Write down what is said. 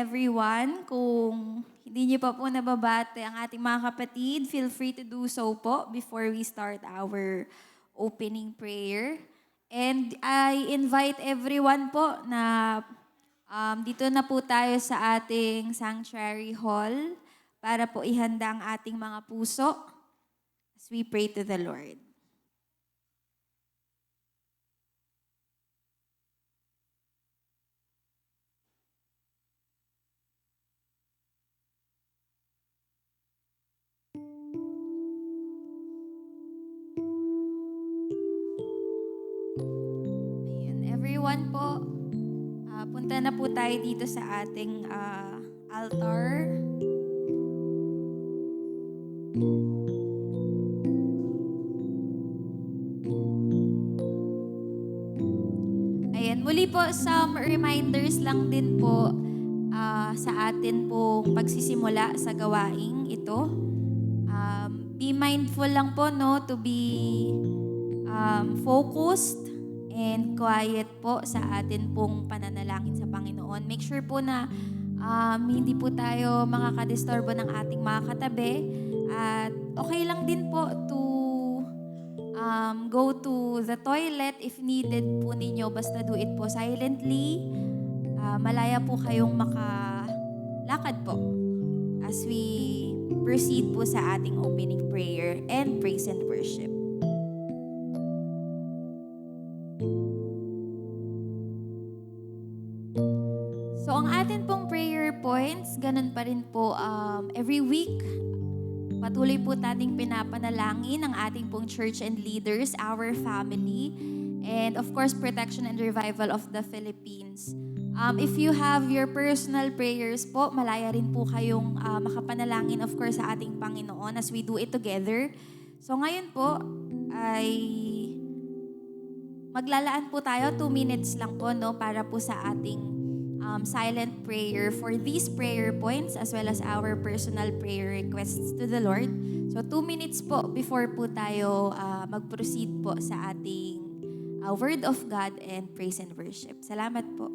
everyone. Kung hindi niyo pa po nababate ang ating mga kapatid, feel free to do so po before we start our opening prayer. And I invite everyone po na dito na po tayo sa ating sanctuary hall para po ihanda ang ating mga puso as we pray to the Lord. Ayun, everyone po, punta na po tayo dito sa ating altar. Ayan, muli po, some reminders lang din po sa atin pong pagsisimula sa gawaing ito. Be mindful lang po, no, to be focused and quiet po sa atin pong pananalangin sa Panginoon. Make sure po na hindi po tayo makakadisturbo ng ating mga katabi. At okay lang din po to go to the toilet if needed po ninyo. Basta do it po silently. Malaya po kayong makalakad po as we proceed po sa ating opening prayer and praise and worship. So ang atin pong prayer points, ganun pa rin po every week. Patuloy po nating pinapanalangin ang ating pong church and leaders, our family, and of course, protection and revival of the Philippines. If you have your personal prayers po, malaya rin po kayong makapanalangin of course sa ating Panginoon as we do it together. So ngayon po ay maglalaan po tayo, 2 minutes lang po, no, para po sa ating silent prayer for these prayer points as well as our personal prayer requests to the Lord. So 2 minutes po before po tayo mag-proceed po sa ating word of God and praise and worship. Salamat po.